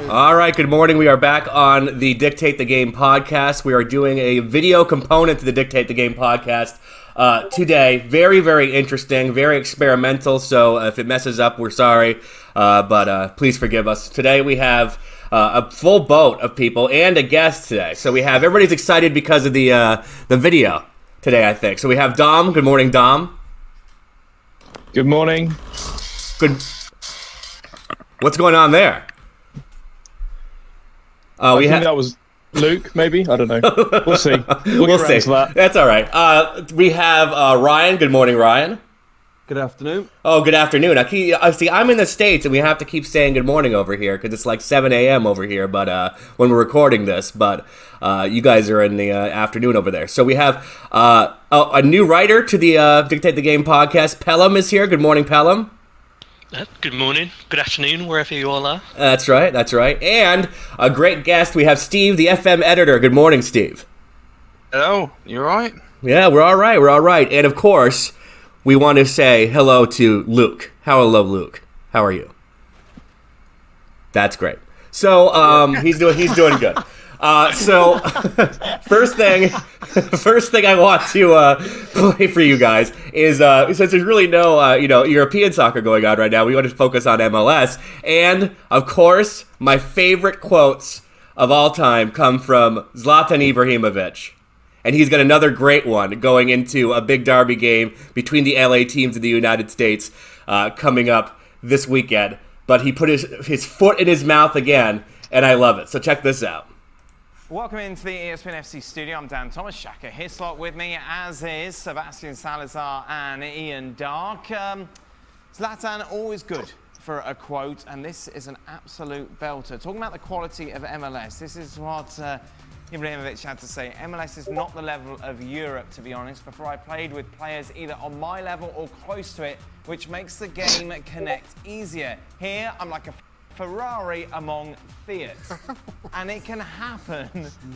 All right, good morning. We are back on the Dictate the Game podcast. We are doing a video component to the Dictate the Game podcast today. Very, very interesting, very experimental, so if it messes up, we're sorry, but please forgive us. Today we have a full boat of people and a guest today. So we have, everybody's excited because of the video today, I think. So we have Dom. Good morning, Dom. Good morning. Good. What's going on there? I think that was Luke, maybe? I don't know. We'll see. We'll see. That. That's all right. We have Ryan. Good morning, Ryan. Good afternoon. Oh, good afternoon. I'm in the States, and we have to keep saying good morning over here because it's like 7 a.m. over here. But when we're recording this, but you guys are in the afternoon over there. So we have a new writer to the Dictate the Game podcast. Pelham is here. Good morning, Pelham. Good morning, good afternoon, wherever you all are. That's right. And a great guest. We have Steve, the FM editor. Good morning, Steve. Hello, you all right? Yeah, we're all right. And of course, we want to say hello to Luke. Hello, Luke. How are you? That's great. So he's doing good. So first thing I want to play for you guys is since there's really no European soccer going on right now, we want to focus on MLS. And of course, my favorite quotes of all time come from Zlatan Ibrahimovic. And he's got another great one going into a big derby game between the LA teams in the United States coming up this weekend. But he put his foot in his mouth again, and I love it. So check this out. Welcome into the ESPN FC studio. I'm Dan Thomas, Shaka Hislop with me, as is Sebastian Salazar and Ian Dark. Zlatan, always good for a quote, and this is an absolute belter. Talking about the quality of MLS, this is what Ibrahimovic had to say. MLS is not the level of Europe, to be honest. Before I played with players either on my level or close to it, which makes the game connect easier. Here, I'm like a Ferrari among Fiats. And it can happen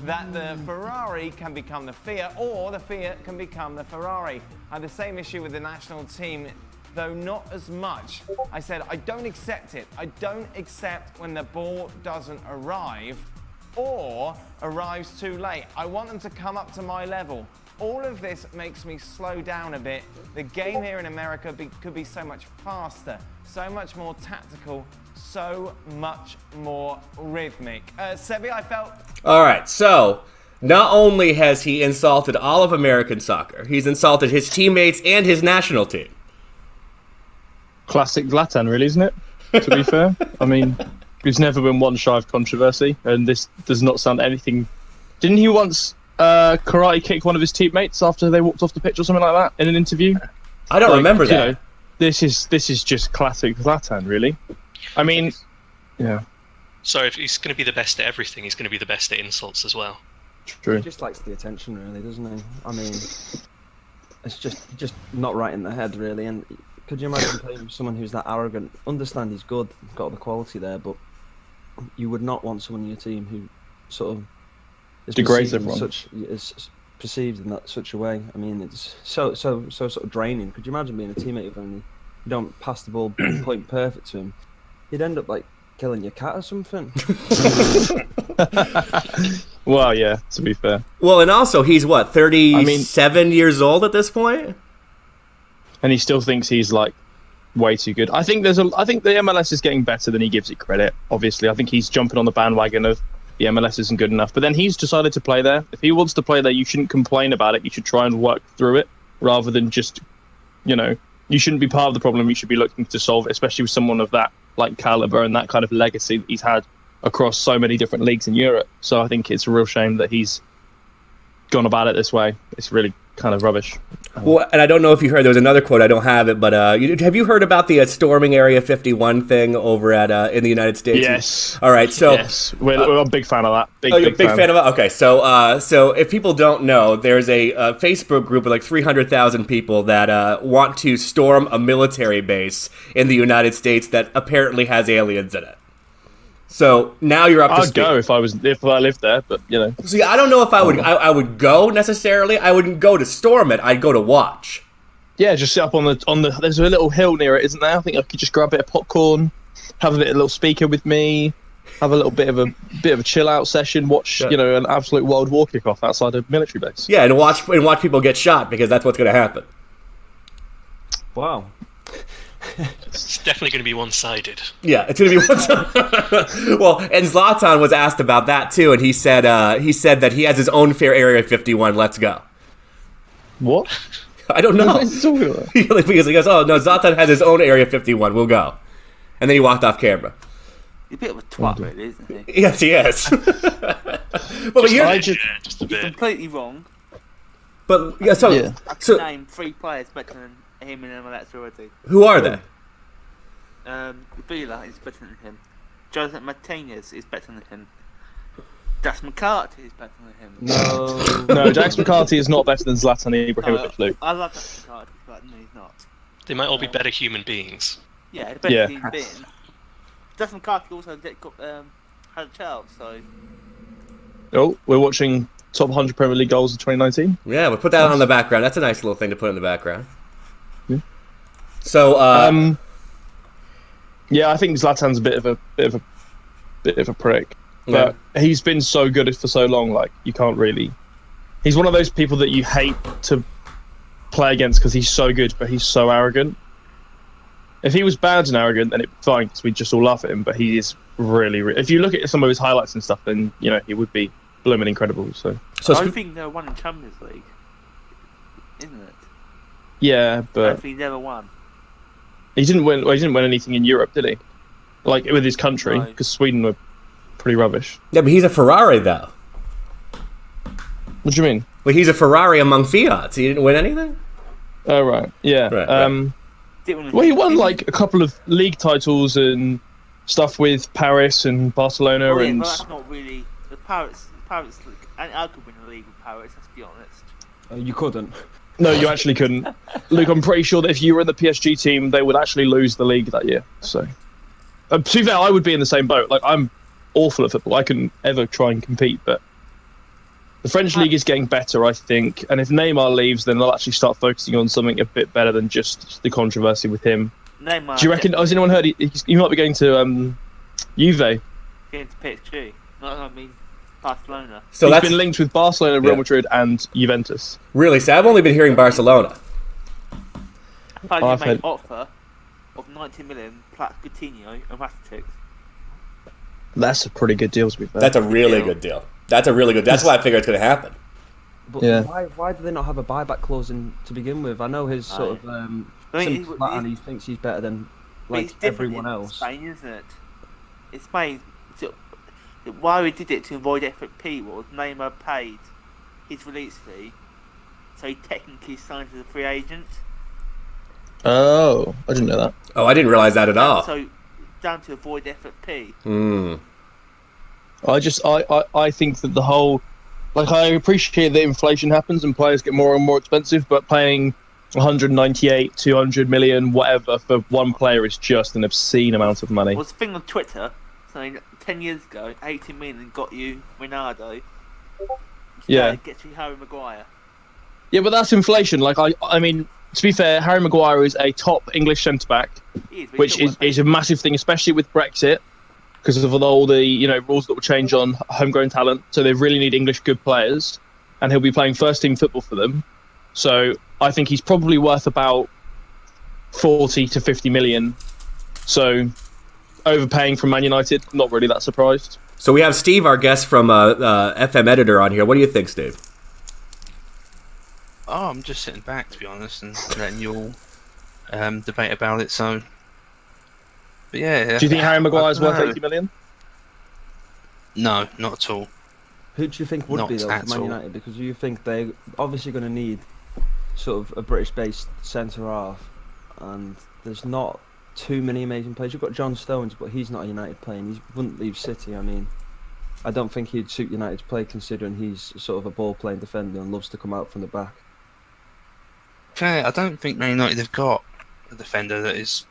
that the Ferrari can become the Fiat, or the Fiat can become the Ferrari. I had the same issue with the national team, though not as much. I said, I don't accept it. I don't accept when the ball doesn't arrive or arrives too late. I want them to come up to my level. All of this makes me slow down a bit. The game here in America could be so much faster, so much more tactical, so much more rhythmic. Sebi, I felt... All right, so not only has he insulted all of American soccer, he's insulted his teammates and his national team. Classic Zlatan, really, isn't it? To be fair. I mean, he's never been one shy of controversy, and this does not sound anything... Didn't he once karate kick one of his teammates after they walked off the pitch or something like that in an interview? I don't remember that. You know, this is just classic Zlatan, really. I mean, yeah. So if he's going to be the best at everything, he's going to be the best at insults as well. True. He just likes the attention, really, doesn't he? I mean, it's just not right in the head, really. And could you imagine playing with someone who's that arrogant? Understand he's good, got all the quality there, but you would not want someone in your team who sort of is degrades perceived everyone. is perceived in such a way. I mean, it's so sort of draining. Could you imagine being a teammate of only you don't pass the ball point perfect to him? You'd end up like killing your cat or something. Well, yeah, to be fair. Well, and also he's what, 37 years old at this point? And he still thinks he's like way too good. I think the MLS is getting better than he gives it credit. Obviously, I think he's jumping on the bandwagon of the MLS isn't good enough. But then he's decided to play there. If he wants to play there, you shouldn't complain about it. You should try and work through it rather than just, you shouldn't be part of the problem. You should be looking to solve it, especially with someone of that like caliber and that kind of legacy that he's had across so many different leagues in Europe. So I think it's a real shame that he's gone about it this way. It's really kind of rubbish. Well, and I don't know if you heard, there was another quote, I don't have it, but have you heard about the storming Area 51 thing over at in the United States? Yes. All right, so... Yes, we're a big fan of that. Big fan of it? Okay, so if people don't know, there's a Facebook group of like 300,000 people that want to storm a military base in the United States that apparently has aliens in it. So now you're up to speed. I'd go if I lived there, but See, I don't know if I would go necessarily. I wouldn't go to storm it. I'd go to watch. Yeah, just sit up on the. There's a little hill near it, isn't there? I think I could just grab a bit of popcorn, have a little speaker with me, have a little bit of a chill out session, watch an absolute World War kick off outside a military base. Yeah, and watch people get shot because that's what's going to happen. Wow. It's definitely going to be one-sided. Yeah, it's going to be one. Well, and Zlatan was asked about that too, and he said that he has his own fair Area 51. Let's go. What? I don't know. What is he talking about? Because he goes, oh no, Zlatan has his own Area 51. We'll go, and then he walked off camera. He's a bit of a twat, really, isn't he? Yes, he is. But Just a He's bit. completely wrong. But yeah, I can name 3 players better than him in MLS already. Who are they? Villa is better than him. Joseph Martinez is better than him. Jax McCarthy is better than him. No, Jax McCarthy is not better than Zlatan Ibrahimovic, Luke. I love Jax McCarthy, but no, he's not. They might all be better human beings. Yeah, the better human being. Jax McCarthy also had a child, so... Oh, we're watching top 100 Premier League goals of 2019. Yeah, we'll put that on the background. That's a nice little thing to put in the background. Yeah. So, yeah, I think Zlatan's a bit of a prick, but he's been so good for so long. Like, you can't really. He's one of those people that you hate to play against because he's so good, but he's so arrogant. If he was bad and arrogant, then it'd be fine because we'd just all laugh at him. But he is really. If you look at some of his highlights and stuff, then he would be blooming incredible. So I think they won in Champions League, isn't it? Yeah, but he never won. He didn't win. Well, he didn't win anything in Europe, did he? Like with his country, because Sweden were pretty rubbish. Yeah, but he's a Ferrari though. What do you mean? Well, he's a Ferrari among Fiats. He didn't win anything. Oh right, yeah. Right. Well, he won like a couple of league titles and stuff with Paris and Barcelona, But and that's not really the Paris. I could win a league with Paris. Let's be honest. You couldn't. no, you actually couldn't. Luke, I'm pretty sure that if you were in the PSG team, they would actually lose the league that year. So, to be fair, I would be in the same boat. Like, I'm awful at football. I couldn't ever try and compete, but the French league is getting better, I think. And if Neymar leaves, then they'll actually start focusing on something a bit better than just the controversy with him. Neymar. Do you reckon? Has anyone heard he might be going to Juve? Going to PSG. Barcelona. So He's that's been linked with Barcelona, Real Madrid, and Juventus. really sad. I've only been hearing Barcelona. I've made an offer of 90 million plus Coutinho and Rakitic. That's a pretty good deal, to be fair. That's a really good deal. That's why I figure it's going to happen. But Yeah. why do they not have a buyback clause in to begin with? I know his sort of and he thinks he's better than like everyone else. Spain, isn't it? In Spain, why we did it to avoid FP was Neymar paid his release fee, so he technically signed as a free agent. Oh, I didn't know that. Oh, I didn't realize that at all. So down to avoid FP. I think that the whole, like, I appreciate that inflation happens and players get more and more expensive, but paying 198, 200 million, whatever for one player is just an obscene amount of money. Well, the thing on Twitter saying 10 years ago, 80 million got you Ronaldo. Yeah. Gets you Harry Maguire. Yeah, but that's inflation. Like, I mean, to be fair, Harry Maguire is a top English centre back, which is a massive thing, especially with Brexit, because of all the rules that will change on homegrown talent. So they really need English good players, and he'll be playing first team football for them. So I think he's probably worth about 40 to 50 million. So overpaying from Man United, not really that surprised. So we have Steve, our guest from FM Editor, on here. What do you think, Steve? Oh, I'm just sitting back, to be honest, and letting you all debate about it. So, but yeah. Do you think Harry Maguire's worth 80 million? No, not at all. Who do you think would be though for Man United? Because you think they're obviously going to need sort of a British-based centre half, and there's not too many amazing players. You've got John Stones, but he's not a United player, and he wouldn't leave City. I mean, I don't think he'd suit United's play, considering he's sort of a ball-playing defender and loves to come out from the back. Okay, I don't think Man United have got a defender that is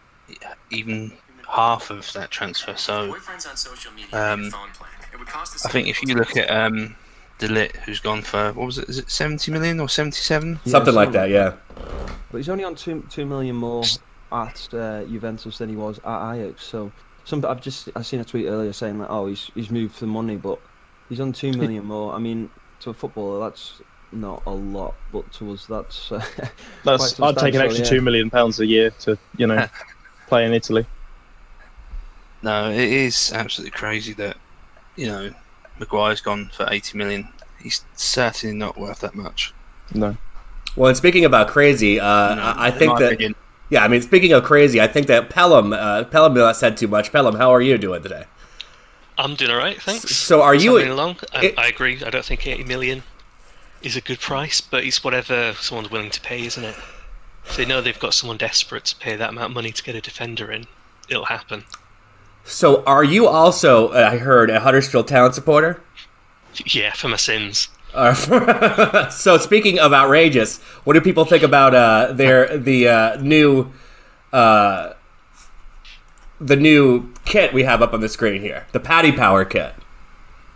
even half of that transfer. So, I think if you look at De Ligt, who's gone for, what was it? Is it 70 million or 77? Something like that, yeah. But he's only on 2 million more at Juventus than he was at Ajax. So I've seen a tweet earlier saying that he's moved for money, but he's on 2 million more. I mean, to a footballer that's not a lot, but to us that's I'd take an extra £2 million a year to play in Italy. No, it is absolutely crazy that Maguire's gone for 80 million. He's certainly not worth that much. No. Well, and speaking about crazy, I think that opinion. Yeah, I mean, speaking of crazy, I think that Pelham not said too much. Pelham, how are you doing today? I'm doing all right, thanks. So are you along? I agree. I don't think 80 million is a good price, but it's whatever someone's willing to pay, isn't it? If they know they've got someone desperate to pay that amount of money to get a defender in, it'll happen. So are you also, I heard, a Huddersfield Town supporter? Yeah, for my sins. So speaking of outrageous, what do people think about the new kit we have up on the screen here, the Paddy Power kit?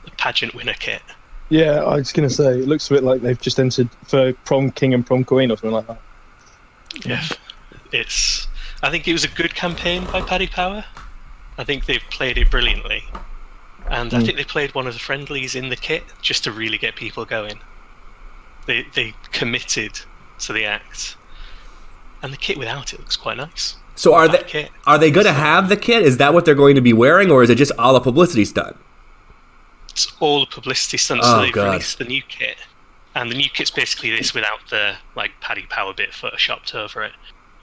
The pageant winner kit. Yeah, I was going to say, it looks a bit like they've just entered for prom king and prom queen or something like that. Yeah, I think it was a good campaign by Paddy Power. I think they've played it brilliantly. And I think they played one of the friendlies in the kit just to really get people going. They committed to the act. And the kit without it looks quite nice. So are they going to have the kit? Is that what they're going to be wearing, or is it just all a publicity stunt? It's all a publicity stunt, so they've released the new kit. And the new kit's basically this without the Paddy Power bit photoshopped over it.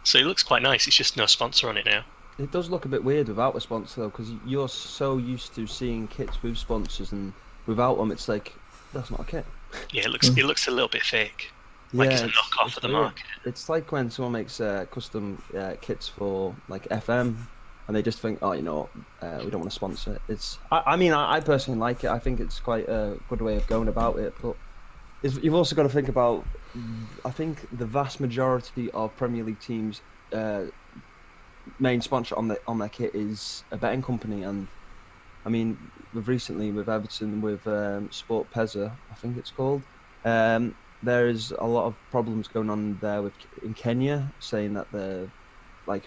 So it looks quite nice, it's just no sponsor on it now. It does look a bit weird without a sponsor, though, because you're so used to seeing kits with sponsors, and without them, it's like, that's not a kit. Yeah, it looks a little bit fake. Like it's a knockoff of the market. It's like when someone makes custom kits for like FM, and they just think, we don't want to sponsor it. I personally like it. I think it's quite a good way of going about it, but you've also got to think about, I think the vast majority of Premier League teams' main sponsor on their kit is a betting company, and I mean, recently with Everton, with Sport Pesa, I think it's called, there is a lot of problems going on there in Kenya, saying that they're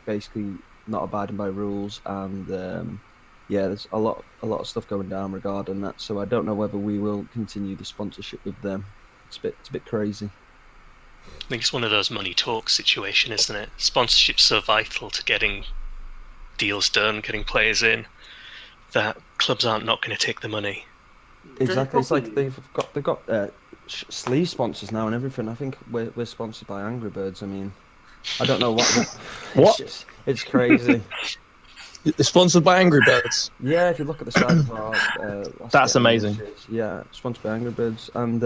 basically not abiding by rules, and there's a lot of stuff going down regarding that. So I don't know whether we will continue the sponsorship with them. It's a bit crazy. I think it's one of those money talk situation, isn't it? Sponsorship's so vital to getting deals done, getting players in, that clubs aren't not going to take the money. Exactly. It's like they've got sleeve sponsors now and everything. I think we're sponsored by Angry Birds. I mean, I don't know what. What? It's crazy. It's sponsored by Angry Birds. Yeah, if you look at the side of our, that's amazing. Yeah, sponsored by Angry Birds, and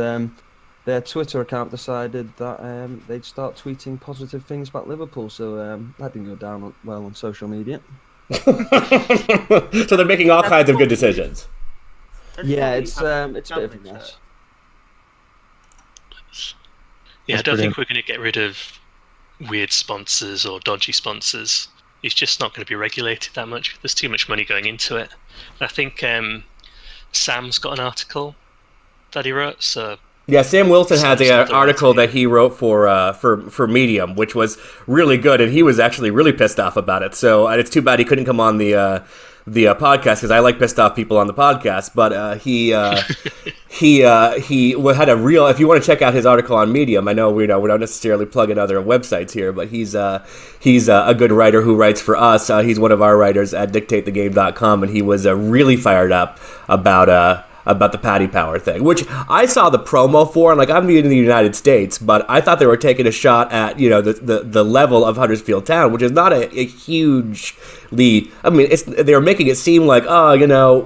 their Twitter account decided that they'd start tweeting positive things about Liverpool. So that didn't go down well on social media. So they're making all kinds of good decisions. Yeah, it's a bit of a mess. Yeah, I don't think we're going to get rid of weird sponsors or dodgy sponsors. It's just not going to be regulated that much. There's too much money going into it. And I think Sam's got an article that he wrote. So yeah, Sam Wilson has an article that he wrote for Medium, which was really good, and he was actually really pissed off about it. So it's too bad he couldn't come on the podcast, because I like pissed off people on the podcast. But he had a real. If you want to check out his article on Medium, I know we're not necessarily plugging other websites here, but he's a good writer who writes for us. He's one of our writers at DictateTheGame.com, and he was really fired up about the Paddy Power thing, which I saw the promo for, and I'm in the United States, but I thought they were taking a shot at the level of Huddersfield Town, which is not a hugely. I mean, they were making it seem like,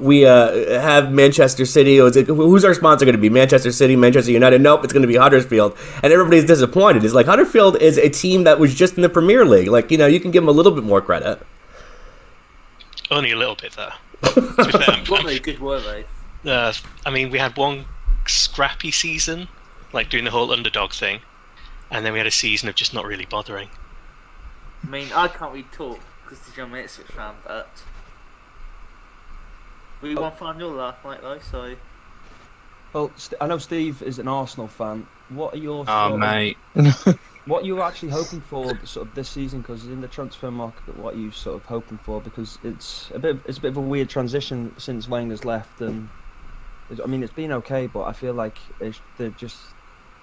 we have Manchester City. Who's our sponsor going to be? Manchester City, Manchester United? Nope, it's going to be Huddersfield, and everybody's disappointed. It's like Huddersfield is a team that was just in the Premier League. You can give them a little bit more credit. Only a little bit, though. What very good were they? We had one scrappy season, doing the whole underdog thing, and then we had a season of just not really bothering. I mean, I can't really talk because I'm an Ipswich fan, but we won 5-0 last night though, so. Well, I know Steve is an Arsenal fan. What are your thoughts? Oh, mate. what you were actually hoping for sort of this season, because in the transfer market, what you sort of hoping for, because it's a bit of a weird transition since Wenger's left, and I mean it's been okay, but I feel like they're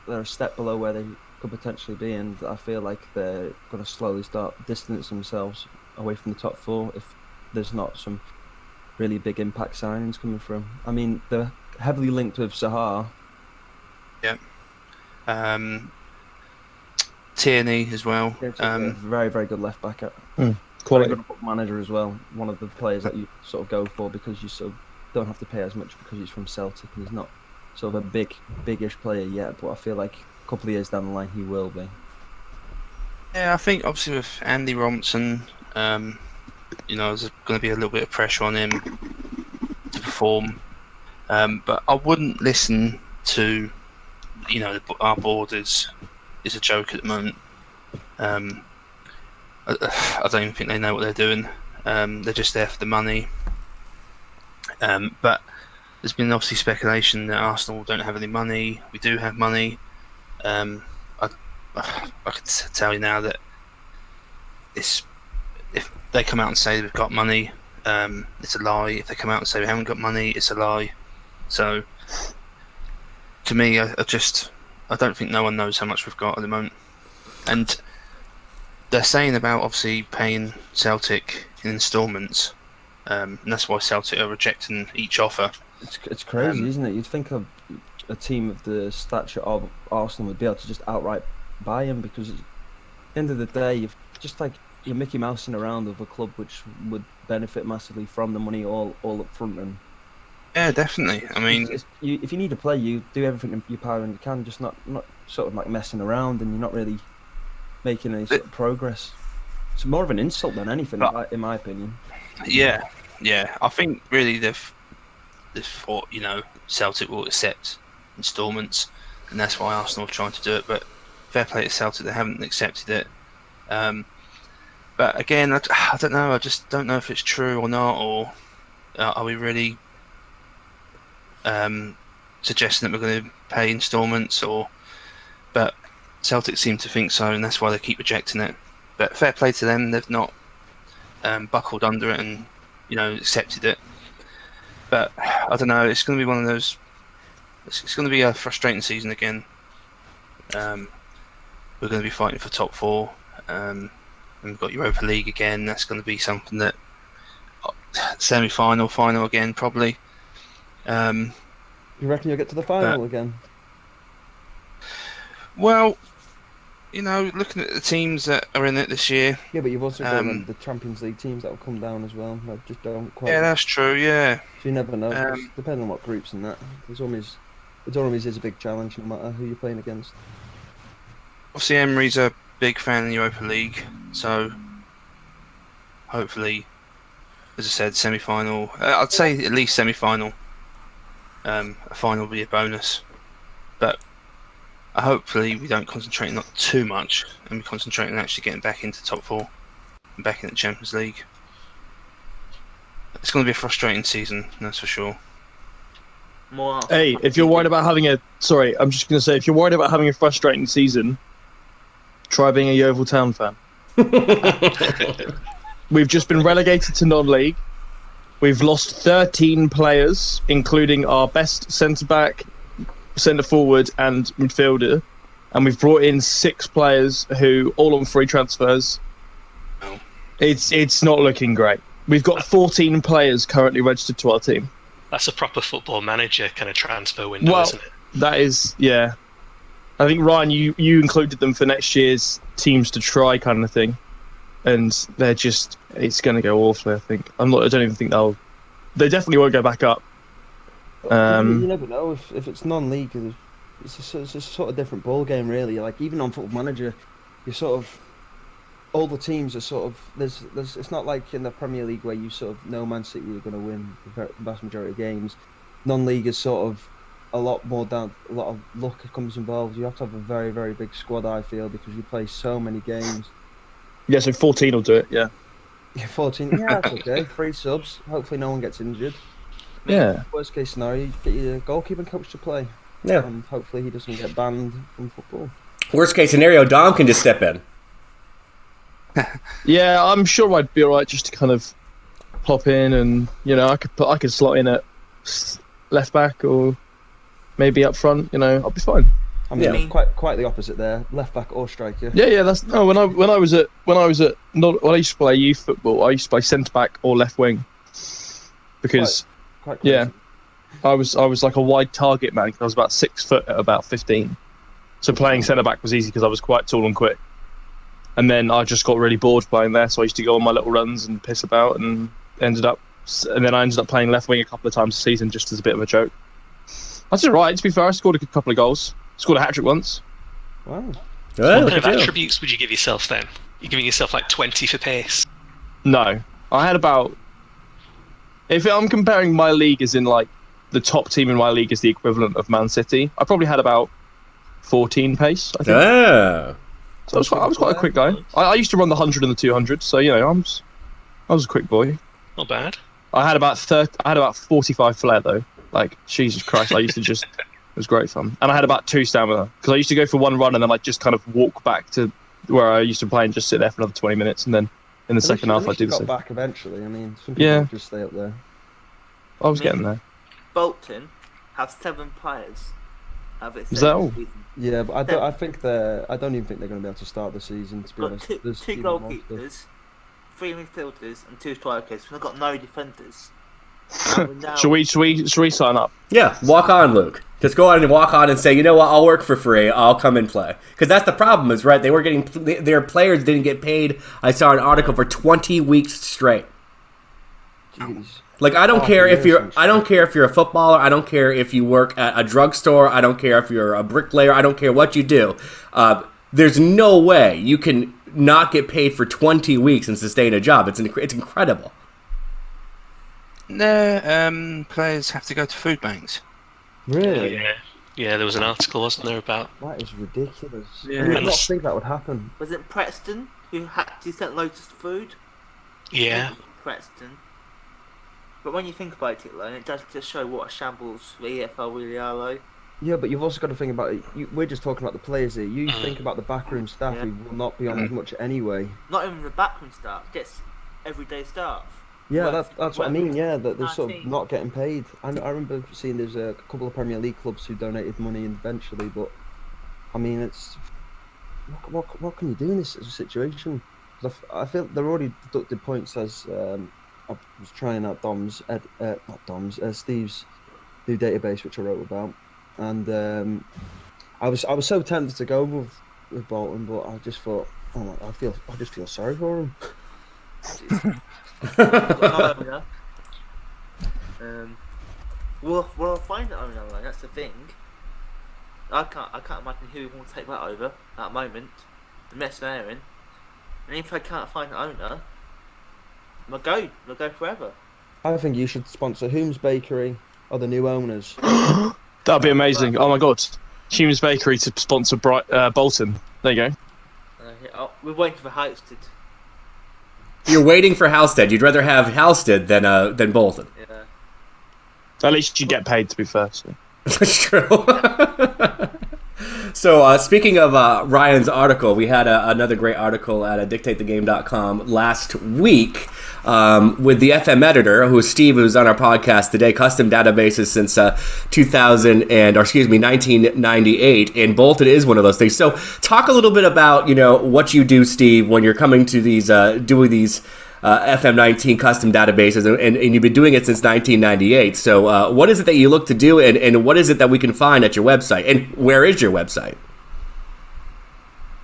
a step below where they could potentially be, and I feel like they're going to slowly start distancing themselves away from the top four if there's not some really big impact signings coming from. I mean, they're heavily linked with Sahar. Yeah. Tierney as well. Very, very good left back. Quality. Very good manager as well. One of the players that you sort of go for because you sort of don't have to pay as much because he's from Celtic and he's not sort of a big-ish player yet, but I feel like a couple of years down the line he will be. Yeah, I think obviously with Andy Robertson, there's going to be a little bit of pressure on him to perform. But I wouldn't listen to, our board is a joke at the moment. I don't even think they know what they're doing. They're just there for the money. But there's been obviously speculation that Arsenal don't have any money. We do have money. I could tell you now that if they come out and say we've got money, it's a lie. If they come out and say we haven't got money, it's a lie. So, to me, I don't think no one knows how much we've got at the moment. And they're saying about obviously paying Celtic in instalments, and that's why Celtic are rejecting each offer. It's crazy, isn't it? You'd think a team of the stature of Arsenal would be able to just outright buy him, because at the end of the day, you're Mickey Mousing around with a club which would benefit massively from the money all up front. And yeah, definitely. I mean, if you need to play, you do everything in your power and you can, just not sort of like messing around, and you're not really making any sort of progress. It's more of an insult than anything, in my opinion. Yeah. I think really they've thought, Celtic will accept instalments, and that's why Arsenal are trying to do it. But fair play to Celtic, they haven't accepted it. But again, I don't know. I just don't know if it's true or not, or are we really suggesting that we're going to pay instalments? But Celtic seem to think so, and that's why they keep rejecting it. But fair play to them; they've not buckled under it and accepted it. But I don't know. It's going to be one of those. It's going to be a frustrating season again. We're going to be fighting for top four. And we've got Europa League again. That's going to be something that semi-final, final again, probably. You reckon you'll get to the final again? Well, looking at the teams that are in it this year. Yeah, but you've also got the Champions League teams that will come down as well. That just don't quite. Yeah, that's true. Yeah. So you never know. Depending on what groups and that, it always is a big challenge, no matter who you're playing against. Obviously, Emery's a big fan of the Europa League, so hopefully, as I said, semi-final. I'd say at least semi-final. A final will be a bonus, but hopefully we don't concentrate not too much, and we concentrate on actually getting back into top four and back in the Champions League. It's going to be a frustrating season, that's for sure. Hey, if you're worried about having if you're worried about having a frustrating season, try being a Yeovil Town fan. We've just been relegated to non-league. We've lost 13 players, including our best centre-back, centre-forward and midfielder. And we've brought in 6 players who all on free transfers. Oh. It's not looking great. We've got 14 players currently registered to our team. That's a proper Football Manager kind of transfer window, isn't it? That is, yeah. I think, Ryan, you included them for next year's teams to try kind of thing. And it's going to go awfully, I think. I don't even think they definitely won't go back up. You never know. If it's non-league, it's a sort of different ball game, really. Like, even on Football Manager, you sort of, all the teams are sort of, there's it's not like in the Premier League where you sort of know Man City are going to win the vast majority of games. Non-league is sort of a lot of luck comes involved. You have to have a very, very big squad, I feel, because you play so many games. Yeah, so 14 will do it, yeah. Yeah, 14, yeah, that's okay. 3 subs. Hopefully no one gets injured. Yeah. Worst case scenario, you get your goalkeeping coach to play. Yeah. And hopefully he doesn't get banned from football. Worst case scenario, Dom can just step in. Yeah, I'm sure I'd be alright just to kind of pop in, and I could slot in at left back or maybe up front. I'll be fine. I mean, quite the opposite there. Left back or striker. Yeah. That's no. When I used to play youth football, I used to play centre back or left wing because quite crazy. I was like a wide target man because I was about 6 foot at about 15. So playing centre back was easy because I was quite tall and quick. And then I just got really bored playing there, so I used to go on my little runs and piss about, and I ended up playing left wing a couple of times a season just as a bit of a joke. I did right, to be fair. I scored a couple of goals. Scored a hat-trick once. Wow. What kind of attributes would you give yourself then? You're giving yourself like 20 for pace? No. I had about... If I'm comparing my league as in like the top team in my league is the equivalent of Man City, I probably had about 14 pace, I think. Ah. So I was quite a quick guy. I used to run the 100 and the 200, so I was a quick boy. Not bad. I had about 45 flair though. Like Jesus Christ, I used to just it was great fun. And I had about 2 stamina because I used to go for one run and then I'd just kind of walk back to where I used to play and just sit there for another 20 minutes, and then in the second half I'd do the same. Back eventually. I mean, some people just stay up there. I was getting there. Bolton have 7 players. Is that all? Yeah, but I don't even think they're going to be able to start the season. To be honest, two goalkeepers, 3 midfielders, and 2 strikers. We've got no defenders. Should we sign up? Yeah, walk on, Luke. Just go on and walk on and say, you know what, I'll work for free. I'll come and play. Because that's the problem, is right. They were their players didn't get paid. I saw an article for 20 weeks straight. Jeez. Like I don't care if you're a footballer. I don't care if you work at a drugstore. I don't care if you're a bricklayer. I don't care what you do. There's no way you can not get paid for 20 weeks and sustain a job. It's incredible. No, players have to go to food banks. Really? Yeah. There was an article, wasn't there, about that is ridiculous. Yeah. I did not think that would happen. Was it Preston who sent loads of food? Yeah. Preston. But when you think about it, it does just show what a shambles the EFL really are, though. Yeah, but you've also got to think about it. We're just talking about the players here. You think about the backroom staff who will not be on as much anyway. Not even the backroom staff, just everyday staff. Yeah, that's what I mean. Yeah, that they're sort of not getting paid. I remember seeing there's a couple of Premier League clubs who donated money eventually, but I mean, it's what can you do in this situation? I feel they're already deducted points as. I was trying out Steve's new database, which I wrote about, and I was so tempted to go with Bolton, but I just thought, I just feel sorry for him. We'll find the owner. That's the thing. I can't imagine who will take that over at the moment. The mess they're in, and if I can't find the owner. We'll go forever. I think you should sponsor Hume's Bakery or the new owners. That'd be amazing. Oh my god. Hume's Bakery to sponsor Bolton. There you go. We're waiting for Halstead. You're waiting for Halstead. You'd rather have Halstead than Bolton. Yeah. At least you get paid, to be fair. So. That's true. So, speaking of Ryan's article, we had another great article at dictatethegame.com last week with the FM editor, who is Steve, who's on our podcast today, custom databases since 1998, and Bolton is one of those things. So, talk a little bit about, what you do, Steve, when you're coming to these, doing these FM19 custom databases, and you've been doing it since 1998. So what is it that you look to do, and what is it that we can find at your website, and where is your website?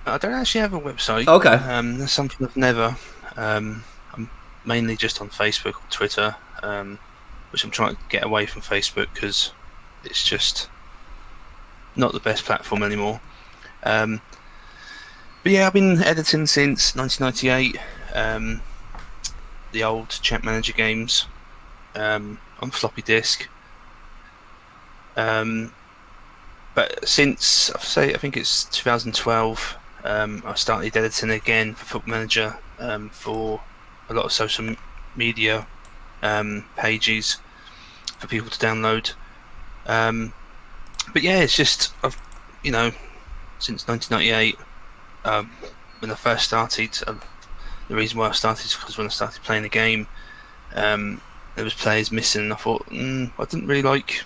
I don't actually have a website. Okay. That's something I've never. I'm mainly just on Facebook or Twitter, which I'm trying to get away from Facebook because it's just not the best platform anymore. But yeah, I've been editing since 1998. The old Champ Manager games on floppy disk. But since I think it's 2012, I started editing again for Football Manager for a lot of social media pages for people to download. But yeah, it's just since 1998. When I first started, the reason why I started is because when I started playing the game, there was players missing, and I thought I didn't really like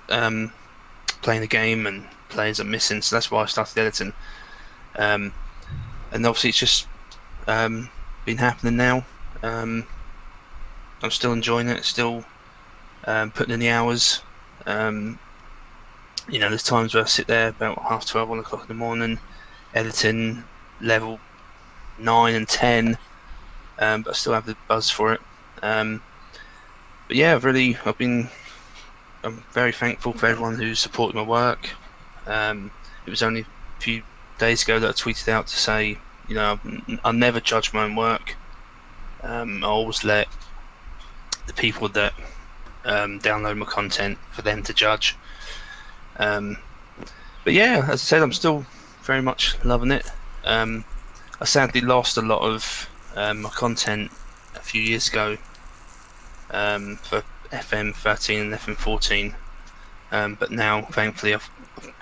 playing the game, and players are missing, so that's why I started editing. And obviously, it's just been happening now. I'm still enjoying it, still putting in the hours. There's times where I sit there about 12:30, 1 o'clock in the morning, editing level 9 and 10, but I still have the buzz for it. But yeah, I'm very thankful for everyone who supported my work. It was only a few days ago that I tweeted out to say, I never judge my own work. I always let the people that download my content for them to judge. But yeah, as I said, I'm still very much loving it. I sadly lost a lot of my content a few years ago for FM 13 and FM 14, but now thankfully I've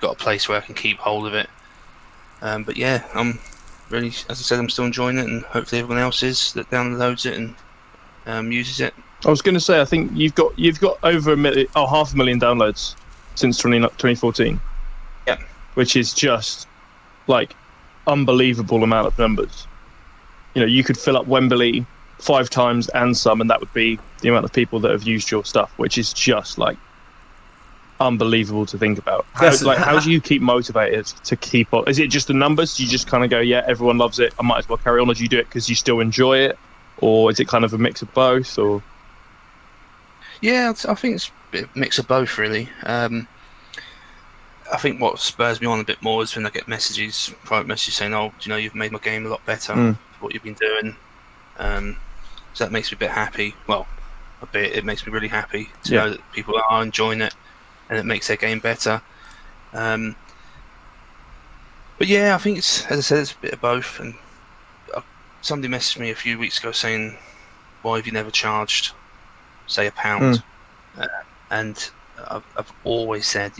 got a place where I can keep hold of it. But yeah, I'm really, as I said, I'm still enjoying it, and hopefully everyone else is that downloads it and uses it. I was going to say, I think you've got over 500,000 downloads since 2014. Yeah, which is just like unbelievable amount of numbers. You could fill up Wembley 5 times and some, and that would be the amount of people that have used your stuff, which is just like unbelievable to think about. How do you keep motivated to keep on? Is it just the numbers? Do you just kind of go, yeah, everyone loves it, I might as well carry on? Or do you do it because you still enjoy it? Or is it kind of a mix of both? Or yeah, I think it's a mix of both, really. I think what spurs me on a bit more is when I get private messages saying, "Oh, you've made my game a lot better for what you've been doing." So that makes me a bit happy. Well, a bit. It makes me really happy to know that people are enjoying it, and it makes their game better. But yeah, I think it's, as I said, it's a bit of both. And somebody messaged me a few weeks ago saying, "Why have you never charged, say, £1?" And I've always said,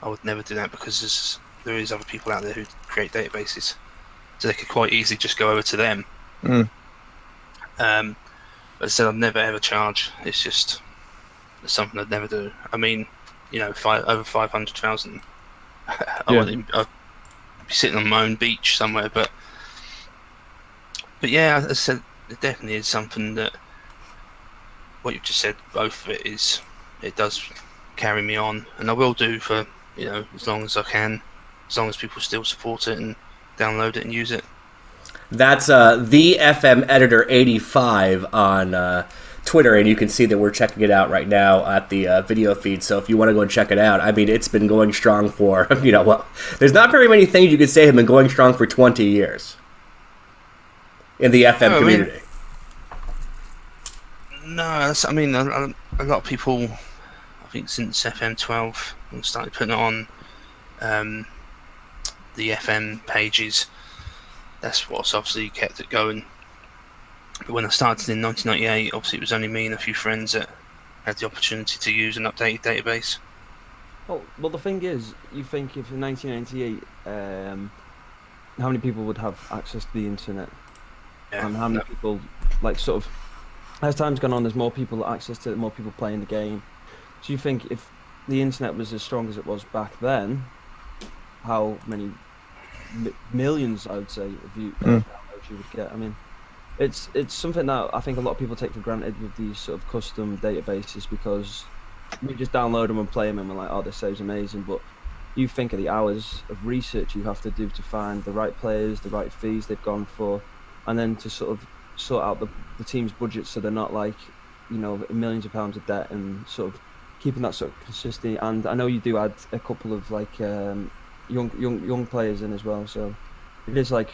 I would never do that because there is other people out there who create databases, so they could quite easily just go over to them. But I said I'd never ever charge. It's something I'd never do. I mean, over 500,000. I'd be sitting on my own beach somewhere. But yeah, as I said, it definitely is something that what you've just said. Both of it does carry me on, and I will do for as long as I can, as long as people still support it and download it and use it. That's the FM Editor 85 on Twitter, and you can see that we're checking it out right now at the video feed. So if you want to go and check it out, I mean, it's been going strong for there's not very many things you could say have been going strong for 20 years in the FM community. A lot of people, I think since FM 12, we started putting it on the FM pages. That's what's obviously kept it going. But when I started in 1998, obviously it was only me and a few friends that had the opportunity to use an updated database. Well, the thing is, you think if in 1998, how many people would have access to the internet? Yeah, and how many people, as time's gone on, there's more people access to it, more people playing the game. So you think if the internet was as strong as it was back then, how many millions, I would say, of downloads you would get? I mean, it's something that I think a lot of people take for granted with these sort of custom databases, because we just download them and play them and we're like, oh, this sounds amazing. But you think of the hours of research you have to do to find the right players, the right fees they've gone for, and then to sort of sort out the team's budget so they're not millions of pounds of debt, and sort of keeping that sort of consistency. And I know you do add a couple of young players in as well, so it is I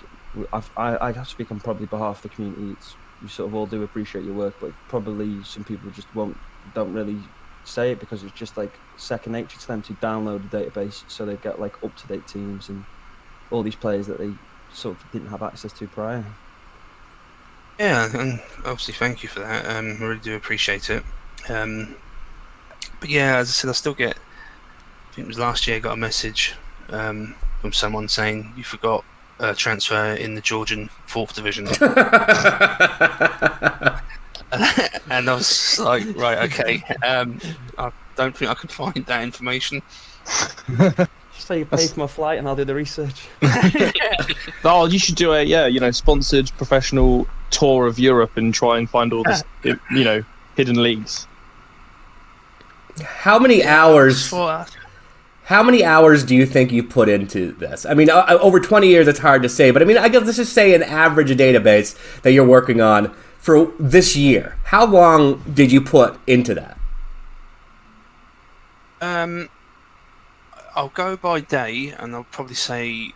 have to speak on probably behalf of the community. We sort of all do appreciate your work, but probably some people just don't really say it because it's just second nature to them to download the database, so they get up-to-date teams and all these players that they sort of didn't have access to prior. Yeah, and obviously thank you for that. I really do appreciate it. But yeah, as I said, I still get, I think it was last year, I got a message from someone saying you forgot a transfer in the Georgian 4th Division. And I was like, right, okay. I don't think I can find that information. Just say you pay for my flight and I'll do the research. Oh, you should do a sponsored professional tour of Europe and try and find all this, hidden leagues. How many hours? How many hours do you think you put into this? I mean, over 20 years, it's hard to say, but I mean, I guess let's just say an average database that you're working on for this year. How long did you put into that? I'll go by day, and I'll probably say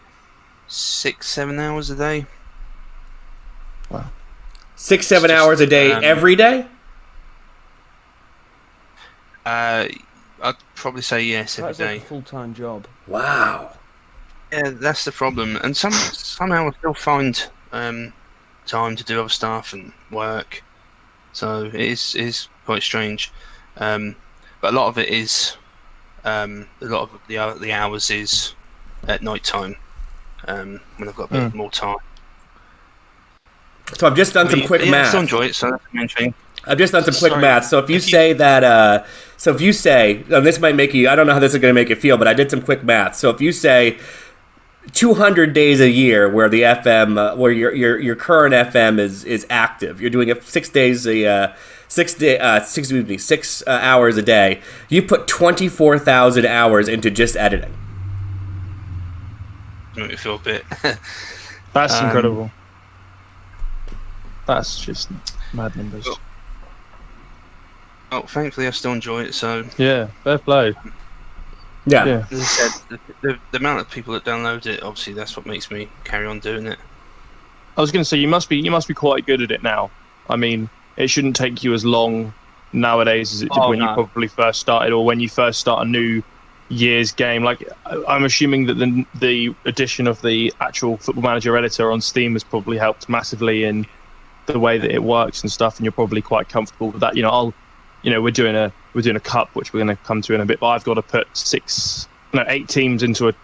6-7 hours a day. Wow. 6-7 hours a day every day? I'd probably say yes every That's day. like a full-time job. Wow. Yeah, that's the problem. And somehow I still find time to do other stuff and work. So it is quite strange. But a lot of it is, a lot of the hours is at night time, when I've got a bit more time. So I've just done some quick math. I still enjoy it, so that's the main thing. I've just done some quick math. So if you say that, and this might make you, I don't know how this is going to make you feel, but I did some quick math. So if you say 200 days a year where the FM, where your current FM is active, you're doing it 6 hours a day. You put 24,000 hours into just editing. Make me feel a bit. That's incredible. That's just mad numbers. Oh, thankfully I still enjoy it. So yeah, fair play. Yeah. As I said, the amount of people that download it, obviously, that's what makes me carry on doing it. I was going to say you must be quite good at it now. I mean, it shouldn't take you as long nowadays as it did when you probably first started, or when you first start a new year's game. Like, I'm assuming that the addition of the actual Football Manager editor on Steam has probably helped massively in the way that it works and stuff, and you're probably quite comfortable with that. We're doing a cup, which we're going to come to in a bit, but I've got to put 8 teams into a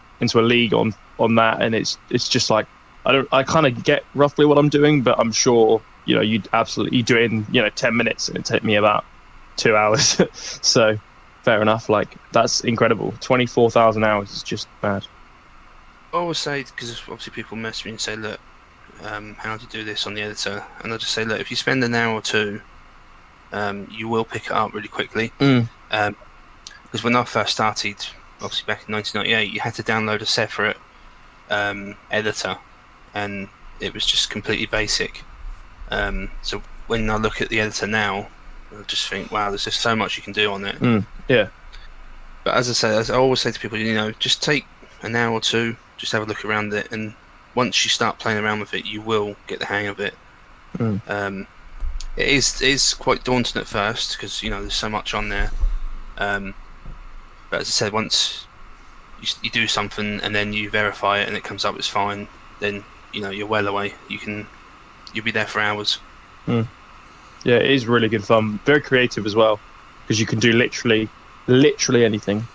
league on that, and it's just like I kind of get roughly what I'm doing, but I'm sure you do it in 10 minutes, and it take me about 2 hours. So fair enough. Like, that's incredible. 24,000 hours is just bad. I always say, because obviously people message me and say, look, how do you do this on the editor? And I just say, look, if you spend an hour or two, you will pick it up really quickly. Because when I first started, obviously back in 1998, you had to download a separate editor, and it was just completely basic. So when I look at the editor now, I just think, wow, there's just so much you can do on it. Yeah. But as I always say to people, just take an hour or two, just have a look around it, and once you start playing around with it, you will get the hang of it. It is quite daunting at first because there's so much on there. But as I said, once you do something and then you verify it and it comes up it's fine, then you're well away. You'll be there for hours. Yeah, it is really good fun. Very creative as well, because you can do literally anything.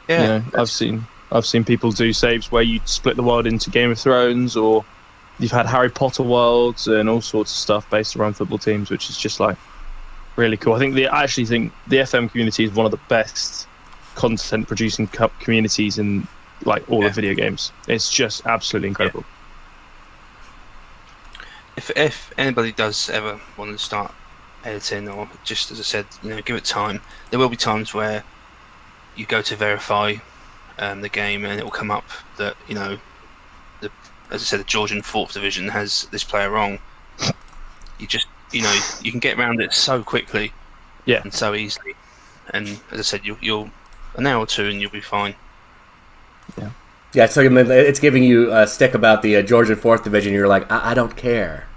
Yeah, I've seen people do saves where you split the world into Game of Thrones, or you've had Harry Potter worlds and all sorts of stuff based around football teams, which is just like really cool. I actually think the FM community is one of the best content producing communities in like all of video games. It's just absolutely incredible. If anybody does ever want to start editing, or just as I said, give it time, there will be times where you go to verify the game and it will come up that as I said, the Georgian 4th Division has this player wrong. You just, you can get around it so quickly, and so easily. And as I said, you'll an hour or two and you'll be fine. Yeah. So it's giving you a stick about the Georgian 4th Division. You're like, I don't care.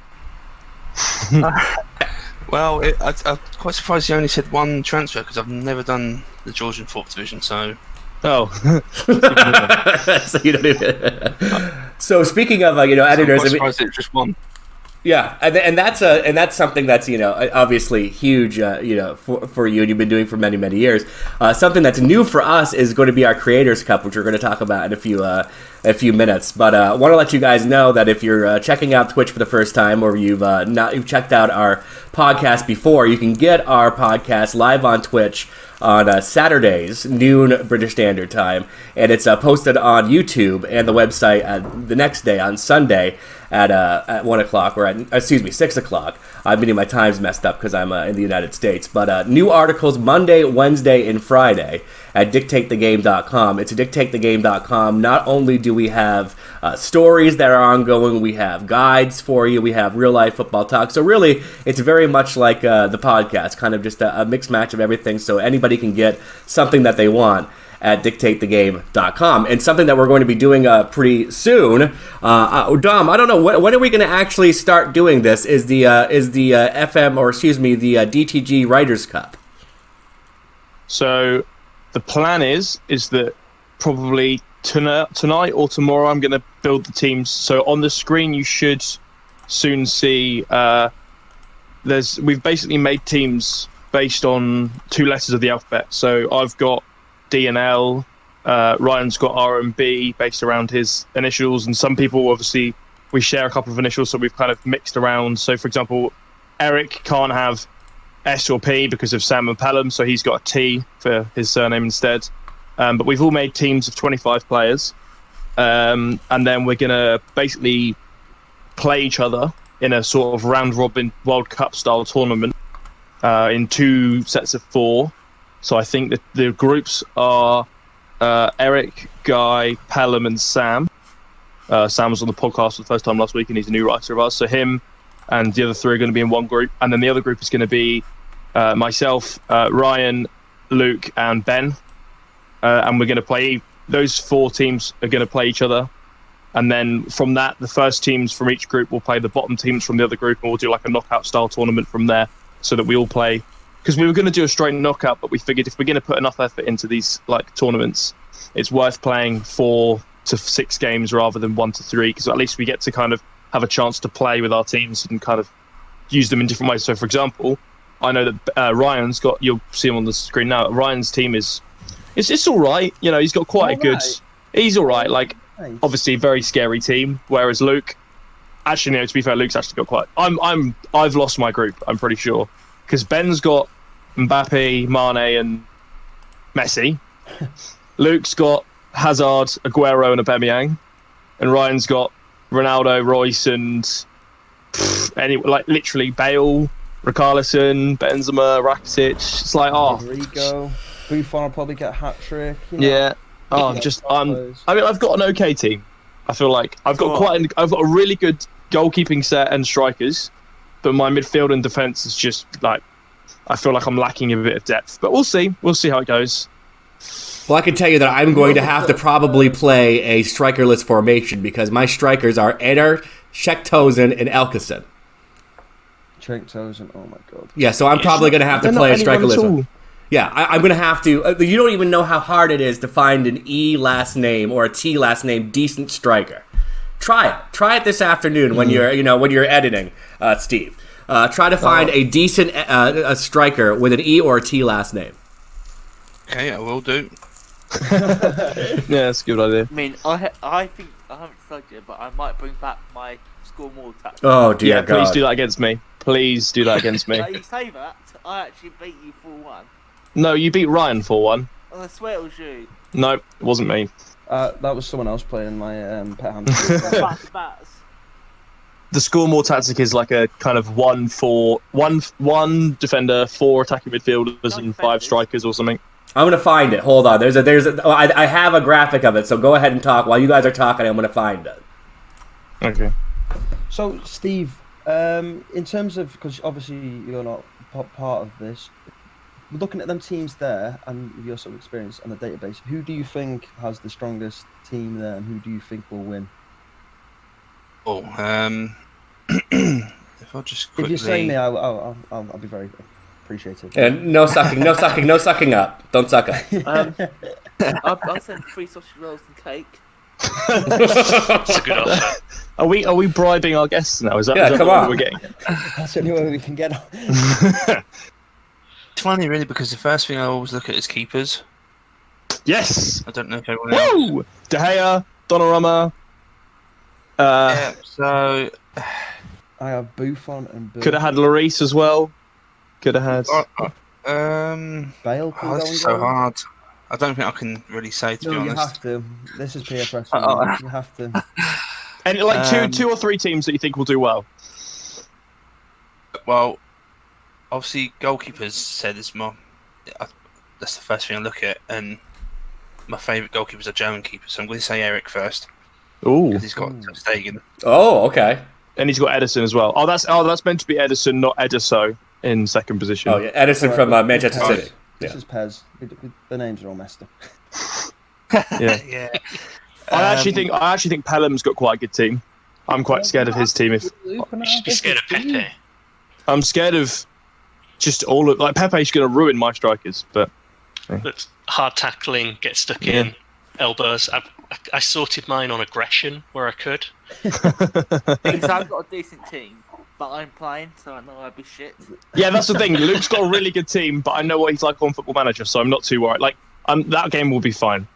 Well, I'm quite surprised he only said one transfer, because I've never done the Georgian 4th Division. So. Oh. So you don't even. So speaking of editors, I'm surprised it's just one. Yeah, and that's something that's obviously huge for you, and you've been doing for many years. Something that's new for us is going to be our Creators Cup, which we're going to talk about in a few minutes. But I want to let you guys know that if you're checking out Twitch for the first time, or you've checked out our podcast before, you can get our podcast live on Twitch on Saturdays, noon British Standard Time, and it's posted on YouTube and the website the next day on Sunday at 1 o'clock, or 6 o'clock. I'm getting my times messed up because I'm in the United States. But new articles Monday, Wednesday, and Friday at dictatethegame.com. It's dictatethegame.com. Not only do we have stories that are ongoing, we have guides for you, we have real-life football talk. So really, it's very much like the podcast, kind of just a mixed match of everything, so anybody can get something that they want at dictatethegame.com. And something that we're going to be doing pretty soon. Dom, I don't know, when are we going to actually start doing this? Is the DtG Writers Cup? So the plan is that probably tonight or tomorrow I'm going to build the teams. So on the screen you should soon see we've basically made teams based on 2 letters of the alphabet. So I've got D and L, Ryan's got R and B based around his initials, and some people obviously we share a couple of initials, so we've kind of mixed around. So for example, Eric can't have S or P because of Sam and Pelham, so he's got a T for his surname instead. But we've all made teams of 25 players, and then we're going to basically play each other in a sort of round-robin World Cup style tournament in 2 sets of 4. So I think that the groups are Eric, Guy, Pelham, and Sam. Sam was on the podcast for the first time last week, and he's a new writer of ours. So him and the other 3 are going to be in one group, and then the other group is going to be myself, Ryan, Luke, and Ben. And we're going to play, those 4 teams are going to play each other. And then from that, the first teams from each group will play the bottom teams from the other group, and we'll do like a knockout style tournament from there, so that we all play. Because we were going to do a straight knockout, but we figured if we're going to put enough effort into these like tournaments, it's worth playing 4 to 6 games rather than 1 to 3, because at least we get to kind of have a chance to play with our teams and kind of use them in different ways. So for example, I know that Ryan's got, you'll see him on the screen now, Ryan's team it's all right. He's got quite a good, he's all right. Like, obviously very scary team, whereas Luke, actually, no, to be fair, Luke's actually got quite, I've lost my group, I'm pretty sure, because Ben's got Mbappe, Mane, and Messi. Luke's got Hazard, Aguero, and Aubameyang, and Ryan's got Ronaldo, Royce, and literally Bale, Richarlison, Benzema, Rakitic. It's like, Rodrigo, Buffon will probably get a hat trick. Yeah. I've got an okay team. I feel like I've got a really good goalkeeping set and strikers, but my midfield and defense is just like, I feel like I'm lacking a bit of depth. But we'll see. We'll see how it goes. Well, I can tell you that I'm going to have to probably play a strikerless formation, because my strikers are Eder, Shecktosen, and Elkison. Shecktosen, oh my god. Yeah, so I'm probably going to have to play a strikerless one. Yeah, I'm going to have to. You don't even know how hard it is to find an E last name or a T last name decent striker. Try it. Try it this afternoon when you're editing, Steve. Try to find a decent a striker with an E or a T last name. Okay, I will do. Yeah, that's a good idea. I mean, I think I haven't decided yet, but I might bring back my score more tactic. Oh dear God! Please do that against me. Please do that against me. Now you say that, I actually beat you 4-1. No, you beat Ryan 4-1. I swear it was you. No, it wasn't me. That was someone else playing my Pelham. Bats. The score more tactic is like a kind of 1 defender, 4 attacking midfielders, and 5 strikers or something. I'm gonna find it. Hold on. I have a graphic of it. So go ahead and talk while you guys are talking. I'm gonna find it. Okay. So Steve, in terms of, because obviously you're not part of this, looking at them teams there and your sort of experience on the database, who do you think has the strongest team there, and who do you think will win? Oh, if I just quickly... If you say me, I'll be very appreciative. And no sucking, no sucking up. Don't suck up. I'll send 3 sausage rolls and cake. It's a good offer. Are we bribing our guests now? Is that Yeah, is that come what on. we're getting? That's the only way we can get on. It's funny, really, because the first thing I always look at is keepers. Yes. I don't know if everyone else. Woo! De Gea, Donnarumma. Yeah, so I have Buffon and Could have had Lloris as well. Could have had. Bale. Can go this and is so go. hard. I don't think I can really say, to be No, you honest. have to. This is peer pressure. Oh. You have to. And like two or three teams that you think will do well. Well, obviously, goalkeepers said is that's the first thing I look at, and my favourite goalkeepers are German keepers. So I'm going to say Eric first Ooh. because he's got Ter Stegen. Oh, okay. And he's got Edison as well. Oh, that's meant to be Edison, not Ediso in second position. Oh, yeah. Edison from Manchester City. This Yeah. is Pez. The names are all messed up. Yeah. Yeah. I actually think Pelham's got quite a good team. I'm quite scared of his team. If You should be scared of Pepe. I'm scared of just all of like Pepe's going to ruin my strikers, but That's hard tackling, get stuck in, elbows. I sorted mine on aggression where I could. Because I've got a decent team, but I'm playing, so I know I'd be shit. yeah, that's the thing. Luke's got a really good team, but I know what he's like on Football Manager, so I'm not too worried. Like that game will be fine.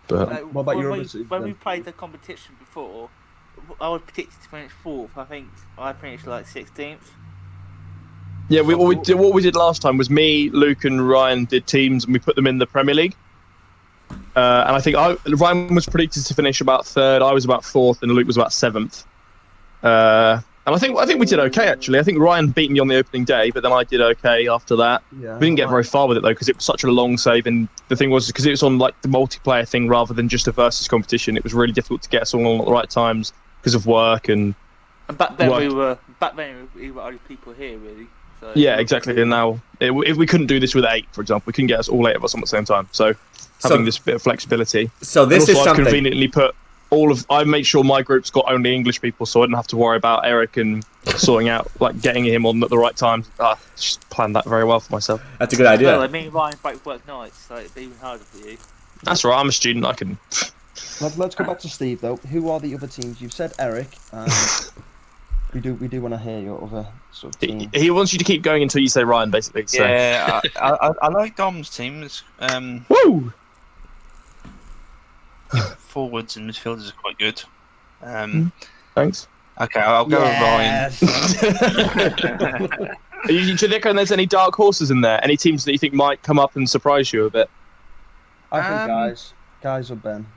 But What about your when, other two, when we then? played the competition before, I was predicted to finish 4th. I think I finished like 16th. yeah, what we did last time was me, Luke, and Ryan did teams, and we put them in the Premier League. And I think Ryan was predicted to finish about 3rd, I was about 4th, and Luke was about 7th. And I think we did okay actually. I think Ryan beat me on the opening day, but then I did okay after that. Yeah. We didn't get very far with it though because it was such a long save, and the thing was because it was on like the multiplayer thing rather than just a versus competition. It was really difficult to get us all on at the right times because of work and And back then What? we were only people here really. So yeah, exactly. And now if we couldn't do this with 8, for example, we couldn't get us all 8 of us on at the same time. So having this bit of flexibility. So this And is also I've something. conveniently put I made sure my group's got only English people, so I didn't have to worry about Eric and sorting out like getting him on at the right time. Just planned that very well for myself. That's a good idea. Well, I mean, Ryan both work nights, so it'd be even harder for you. That's right. I'm a student. I can. Let's go back to Steve though. Who are the other teams? You've said Eric. And we do want to hear your other sort of team. He wants you to keep going until you say Ryan, basically. So. Yeah, I like Dom's team. It's, Woo! forwards and midfielders are quite good. Thanks. Okay, I'll go with Ryan. Do you reckon there's any dark horses in there? Any teams that you think might come up and surprise you a bit? I think guys or Ben.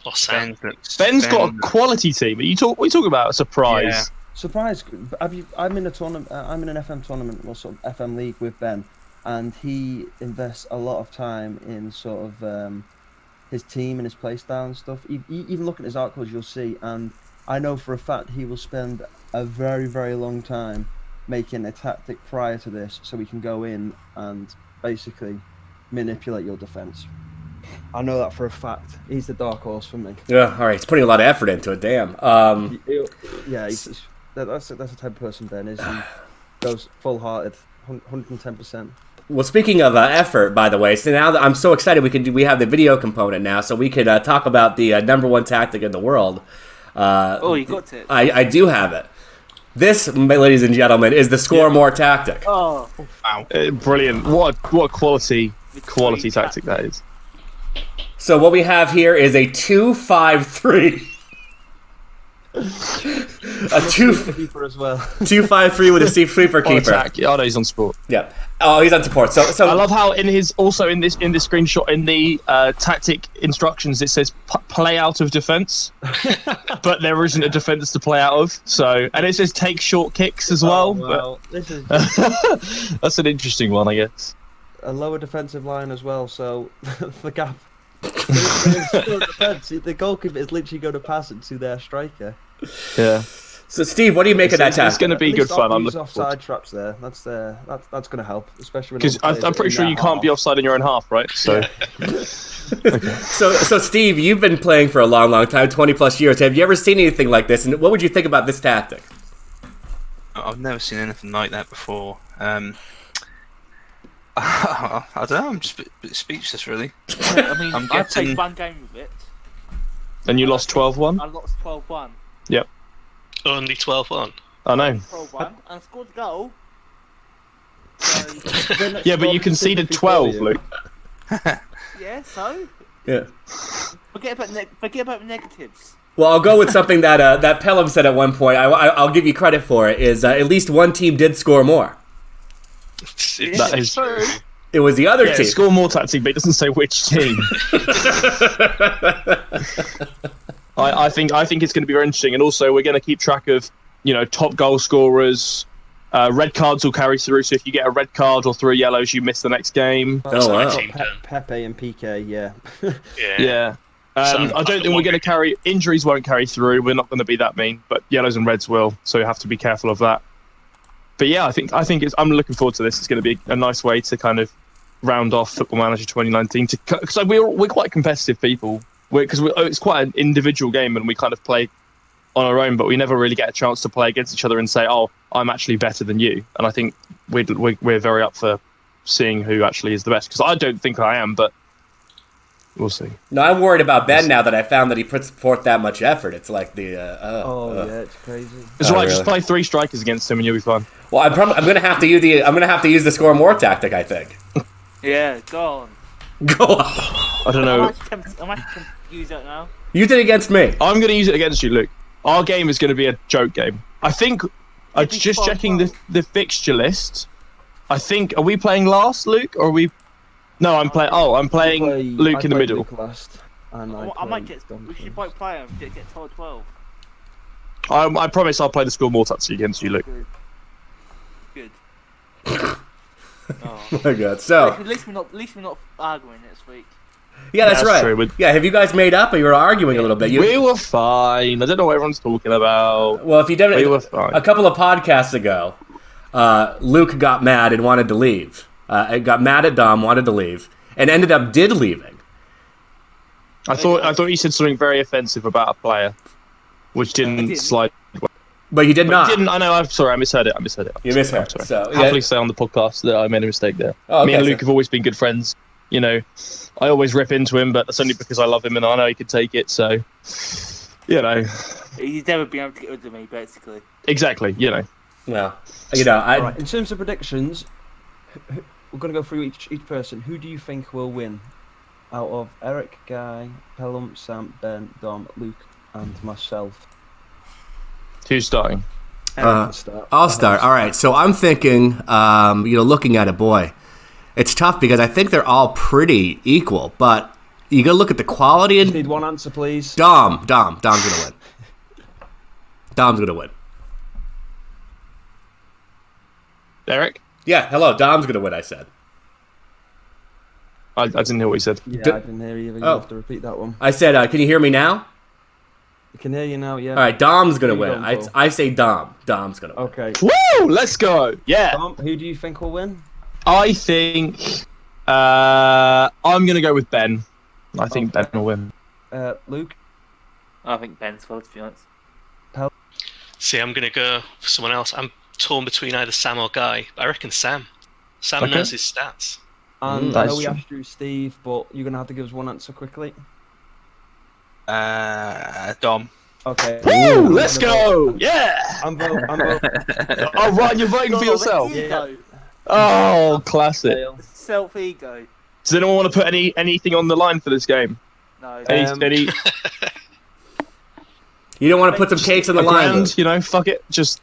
Or Sam. Ben's got a quality team. What are you talking about? A surprise? Yeah. Surprise! I'm in a tournament. I'm in an FM tournament, or sort of FM league with Ben, and he invests a lot of time in sort of his team and his play style and stuff. Even look at his articles, you'll see. And I know for a fact he will spend a very, very long time making a tactic prior to this, so we can go in and basically manipulate your defense. I know that for a fact. He's the dark horse for me. Yeah, all right. He's putting a lot of effort into it. Damn. Yeah, that's the type of person Ben is. He goes full-hearted, 110%. Well, speaking of effort, by the way, so now that I'm so excited, we have the video component now, so we could talk about the number one tactic in the world. Oh, you got it. I do have it. This, ladies and gentlemen, is the score more tactic. Oh, Wow. Brilliant! What a quality tactic that is. So what we have here is a 2-5-3. A 2-5-3 with a sweeper keeper. Attack. Oh no, he's on sport. Yeah. Oh, he's on support. So I love how in this screenshot in the tactic instructions it says play out of defense, but there isn't a defense to play out of. So and it says take short kicks as well. Well, this is That's an interesting one, I guess. a lower defensive line as well. So the gap. The goalkeeper is literally going to pass it to their striker. Yeah. So Steve, what do you make of that It's tactic? going to be good fun. I'm Use looking forward offside traps there. That's going to help, especially because I'm pretty sure you can't be offside in your own half, right? So So Steve, you've been playing for a long, long time, 20 plus years. Have you ever seen anything like this? And what would you think about this tactic? I've never seen anything like that before. I don't know. I'm just a bit speechless, really. I mean, I'm I've played getting- one game with it. And you lost 12-1? I lost 12-1. Yep. Only 12-1. I know. 12-1, and I scored a goal. Yeah, but you conceded 12, Luke. Yeah, so? Yeah. Forget about the negatives. Well, I'll go with something that that Pelham said at one point. I'll give you credit for it. Is at least one team did score more. That is true. It was the other team. Score more tactic, but it doesn't say which team. I think it's going to be very interesting, and also we're going to keep track of top goal scorers. Red cards will carry through, so if you get a red card or 3 yellows, you miss the next game. Oh wow! Pepe and PK, yeah. Yeah. I don't think we're going to carry injuries. Won't carry through. We're not going to be that mean, but yellows and reds will. So you have to be careful of that. But yeah, I think I'm looking forward to this. It's going to be a nice way to kind of round off Football Manager 2019 because we're quite competitive people. Because it's quite an individual game and we kind of play on our own, but we never really get a chance to play against each other and say, "Oh, I'm actually better than you." And I think we're very up for seeing who actually is the best. Because I don't think I am, but we'll see. No, I'm worried about Ben now that I found that he puts forth that much effort. It's like the yeah, it's crazy. It's right. Really? Just play 3 strikers against him and you'll be fine. Well, I'm going to have to use the score more tactic. I think. Yeah, go on. Go on. I don't know. I'm actually tempted to use that now. Use it against me. I'm going to use it against you, Luke. Our game is going to be a joke game. I think. I'm just checking the fixture list. I think. Are we playing last, Luke, or are we? No, I'm playing. Oh, I'm playing Luke in the middle. Luke last, and I might get. We should both play him. Get 12-12. I promise I'll play the score more tactic against you, Luke. Good. Oh my God! So at least we're not arguing next week. yeah, that's right. True. Yeah, have you guys made up, or you were arguing a little bit? We were fine. I don't know what everyone's talking about. Well, if you did We were fine. a couple of podcasts ago, Luke got mad and wanted to leave. Got mad at Dom, wanted to leave, and ended up leaving. I thought you said something very offensive about a player, which didn't slide. But you did not. Didn't. I know. I'm sorry. I misheard it. You misheard. Sorry. So Happily say on the podcast that I made a mistake there. Oh, okay, Me and Luke have always been good friends. I always rip into him, but that's only because I love him and I know he can take it. So, He's never been able to get rid of me, basically. Exactly. Well, Right, in terms of predictions, we're going to go through each person. Who do you think will win out of Eric, Guy, Pelham, Sam, Ben, Dom, Luke, and myself? Who's starting? I'll start. All right. So I'm thinking, looking at it, boy, it's tough because I think they're all pretty equal. But you got to look at the quality. Just need one answer, please. Dom's gonna win. Dom's gonna win. Eric? Yeah. Hello. Dom's gonna win. I said. I didn't hear what you said. Yeah, I didn't hear you. You have to repeat that one. I said, can you hear me now? I can hear you now, yeah. All right, Dom's going to Who you win. going for? I say Dom. Dom's going to win. Okay. Woo! Let's go. Yeah. Dom, who do you think will win? I think I'm going to go with Ben. I think Ben will win. Luke? I think Ben's well, to be honest. See, I'm going to go for someone else. I'm torn between either Sam or Guy. I reckon Sam. Sam knows his stats. And I know we asked you, Steve, but you're going to have to give us one answer quickly. Dom. Okay. Woo! Let's go! Yeah! I'm voting. Oh, right, you're voting for yourself? Yeah. Oh, classic. Self-ego. Does anyone want to put anything on the line for this game? No. Any You don't want to put some cakes on the line. grand, fuck it. Just.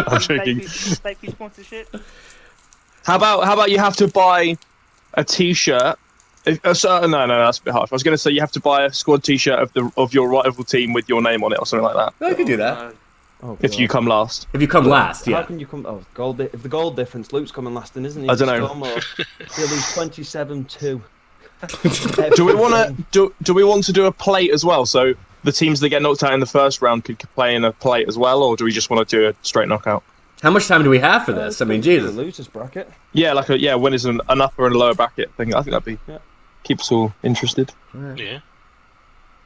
I'm joking. Thank you, sponsorship. How about you have to buy a T-shirt? No, that's a bit harsh. I was going to say you have to buy a squad T-shirt of your rival team with your name on it or something like that. No, you can do that. Oh, if you come last. If you come last, yeah. How can you come? Oh, if the goal difference, Luke's coming last, then isn't he? I don't know. He'll lose 27-2. Do we want to do a plate as well? So the teams that get knocked out in the first round could play in a plate as well, or do we just want to do a straight knockout? How much time do we have for this? I mean, Jesus. The losers bracket. Yeah, winners an upper and lower bracket thing. I think that'd be keep us all interested. Yeah.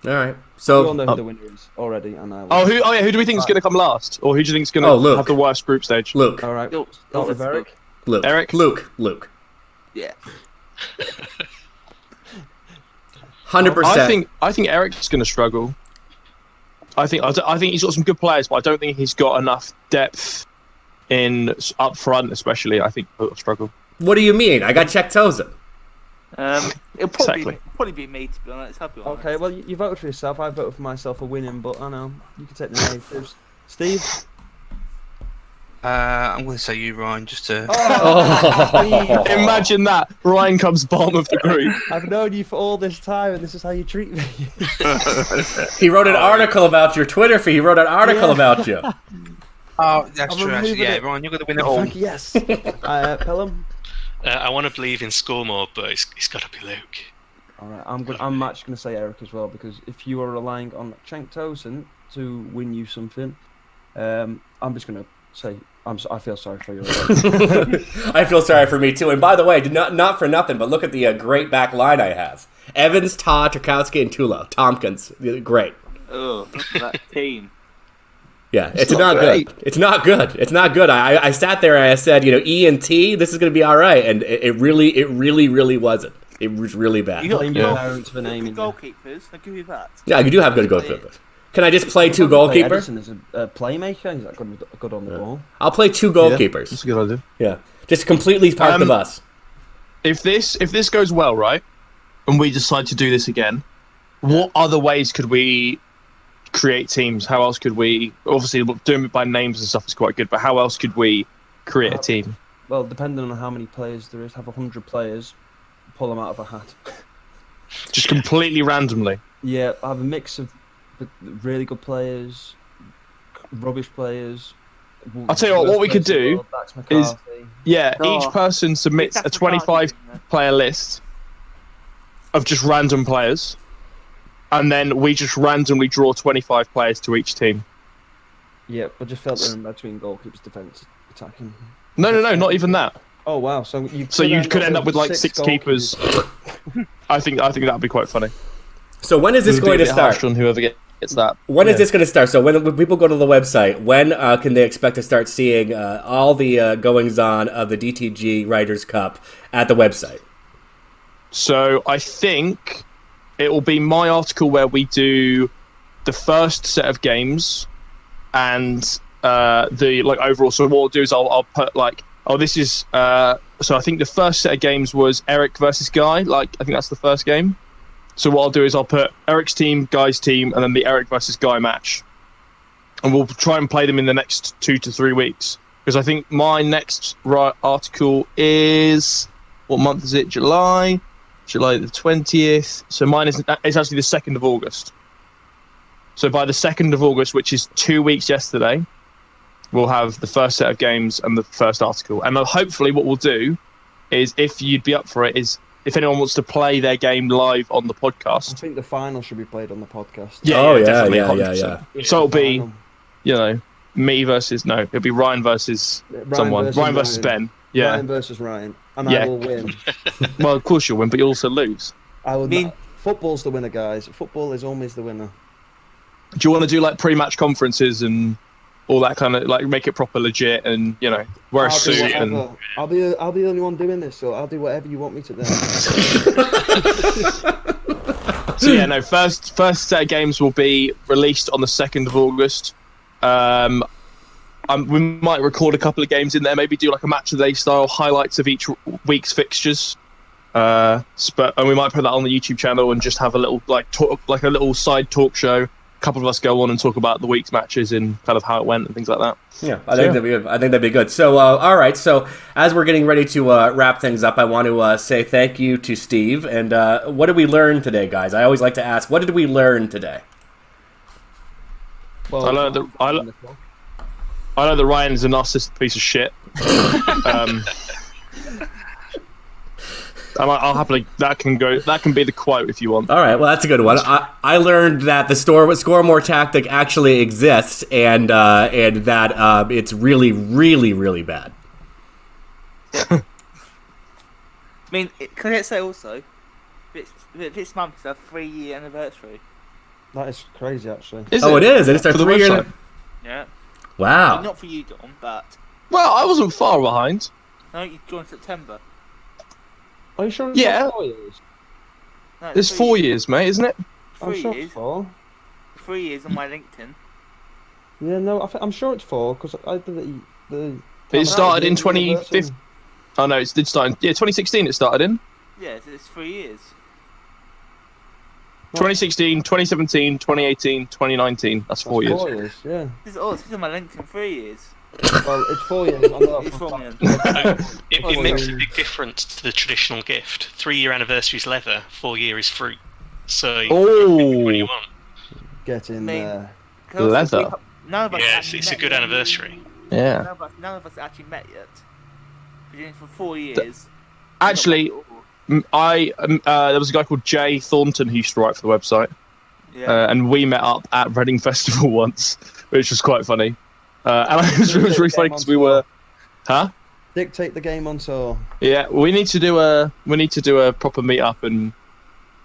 All right. We So all know who the winner is already, and who do we think is going to come last, or who do you think is going to have the worst group stage? Luke. All right. Luke. Start with Eric. Luke. Eric? Luke. Yeah. 100%. I think Eric's going to struggle. I think he's got some good players, but I don't think he's got enough depth in up front, especially. I think he'll struggle. What do you mean? I got Czech Tozen. It'll probably be me, to be honest. I'll be honest. Okay, well, you voted for yourself. I voted for myself for winning, but I know you can take the negatives. Steve? I'm going to say you, Ryan, just to. Imagine that. Ryan comes bottom of the group. I've known you for all this time, and this is how you treat me. He wrote an article about your Twitter feed. He wrote an article about you. Oh, that's I'm true, actually. removing Yeah, it. Ryan, you're going to win it all. Thank you, yes. Pelham? I want to believe in Scoremore, but it's got to be Luke. All right, I'm actually going to say Eric as well, because if you are relying on Cenk Tosun to win you something, I'm just going to say I feel sorry for you. I feel sorry for me too. And by the way, not for nothing, but look at the great back line I have: Evans, Todd, Tarkowski, and Tulo. Tompkins, great. Oh, that team. Yeah, it's not good. It's not good. It's not good. I sat there and I said, E and T, this is going to be all right, and it really wasn't. It was really bad. You got Blame your parents for naming you. goalkeepers. I'll give you that. Yeah, you do have good goalkeepers. Can I just play two goalkeepers? Edison is a playmaker. He's good on the ball. I'll play two goalkeepers. That's a good idea. Yeah, just completely park the bus. If this goes well, right, and we decide to do this again, what other ways could we create teams? How else could we? Obviously, doing it by names and stuff is quite good, but how else could we create a team? Well, depending on how many players there is, have 100 players, pull them out of a hat. Just completely randomly. Yeah, have a mix of really good players, rubbish players. I'll tell you what we could do is, each person submits a 25-player list of just random players, and then we just randomly draw 25 players to each team. Yeah, but just filtering between goalkeepers, defence, attacking. No, not even that. Oh wow! So you could end up with like six keepers. I think that would be quite funny. So when is this going to start? On whoever gets that. When is this going to start? So when people go to the website, when can they expect to start seeing all the goings on of the DtG Writers Cup at the website? So I think it will be my article where we do the first set of games and the overall. So what I'll do is I'll put this is so I think the first set of games was Eric versus Guy. I think that's the first game. So what I'll do is I'll put Eric's team, Guy's team, and then the Eric versus Guy match. And we'll try and play them in the next 2 to 3 weeks. Because I think my next article is... What month is it? July the 20th. So mine is it's actually the 2nd of August. So by the 2nd of August, which is 2 weeks yesterday, we'll have the first set of games and the first article. And hopefully what we'll do is, if you'd be up for it, is... If anyone wants to play their game live on the podcast, I think the final should be played on the podcast. Yeah. Yeah. So it'll be, me versus it'll be Ryan versus someone. Ryan versus Ben. Yeah. Ryan versus Ryan, and I will win. Well, of course you'll win, but you also lose. I will. Not. Football's the winner, guys. Football is always the winner. Do you want to do pre-match conferences and all that kind of make it proper legit and wear a suit and I'll be the only one doing this, so I'll do whatever you want me to do. So first set of games will be released on the 2nd of August. We might record a couple of games in there, maybe do a match of the day style highlights of each week's fixtures. And we might put that on the YouTube channel and just have a little talk, a little side talk show. A couple of us go on and talk about the week's matches and kind of how it went and things like that. Yeah, I think that'd be good. So, all right. So, as we're getting ready to wrap things up, I want to say thank you to Steve. And what did we learn today, guys? I always like to ask, what did we learn today? Well, I learned that Ryan is a narcissistic piece of shit. I'll happily that can be the quote if you want. All right, well that's a good one. I learned that the score more tactic actually exists, and that it's really, really, really bad. I mean, can I say also, this month is our 3-year anniversary. That is crazy, actually. It is. It's our 3-year. Yeah. Wow. I mean, not for you, Dom, but. Well, I wasn't far behind. No, you joined September. Are you sure? Yeah. No, It's 4 years, mate, isn't it? I'm 3 sure years. it's 4. 3 years on my LinkedIn. Yeah, no, I'm sure it's 4 because I did the. It started in the universe 2015. Oh no, it did start in 2016. It started in Yeah, it's 3 years. 2016, 2017, 2018, 2019. That's 4 years. 4 years, yeah. This is on my LinkedIn 3 years. Well, it's 4 years. I'm not It's 4 years. It makes a big difference to the traditional gift. 3-year anniversary is leather, 4-year is fruit. So you can pick what you want. Get in there. Leather. None of us Yeah, actually it's a met good yet. anniversary. Yeah. None of us actually met yet. We've been doing it for 4 years. Actually, there was a guy called Jay Thornton who used to write for the website, Yeah. and we met up at Reading Festival once, which was quite funny. And it was really funny because we were, Dictate the game on tour. Yeah, we need to do a proper meet up and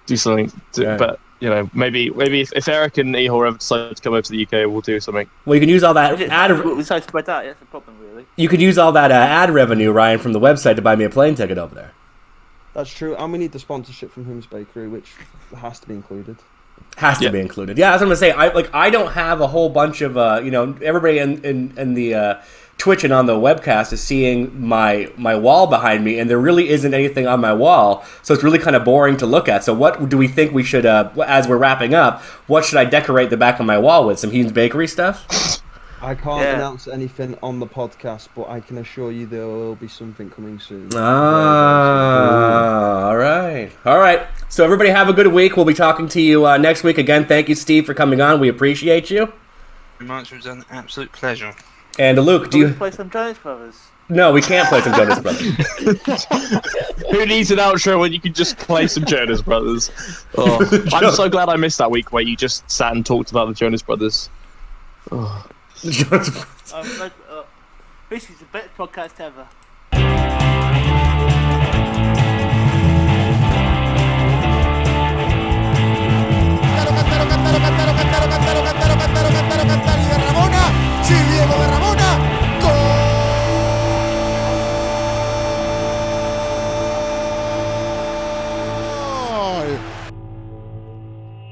do something. But you know, maybe if Eric and Ehor ever decide to come over to the UK, we'll do something. Well, you can use all that We're so spread out. That's the problem, really. You could use all that ad revenue, Ryan, from the website to buy me a plane ticket over there. That's true, and we need the sponsorship from Hummus Bakery, which has to be included. Has to be included. Yeah, that's what I'm gonna say. I don't have a whole bunch of everybody in the Twitch and on the webcast is seeing my wall behind me, and there really isn't anything on my wall, so it's really kind of boring to look at. So what do we think we should, as we're wrapping up, what should I decorate the back of my wall with? Some Humes Bakery stuff? I can't announce anything on the podcast, but I can assure you there will be something coming soon. All right. So everybody have a good week. We'll be talking to you next week. Again, thank you, Steve, for coming on. We appreciate you. Very much. It was an absolute pleasure. And Luke, do you play some Jonas Brothers? No, we can't play some Jonas Brothers. Who needs an outro when you can just play some Jonas Brothers? Oh, I'm so glad I missed that week where you just sat and talked about the Jonas Brothers. Oh. This is the best podcast ever.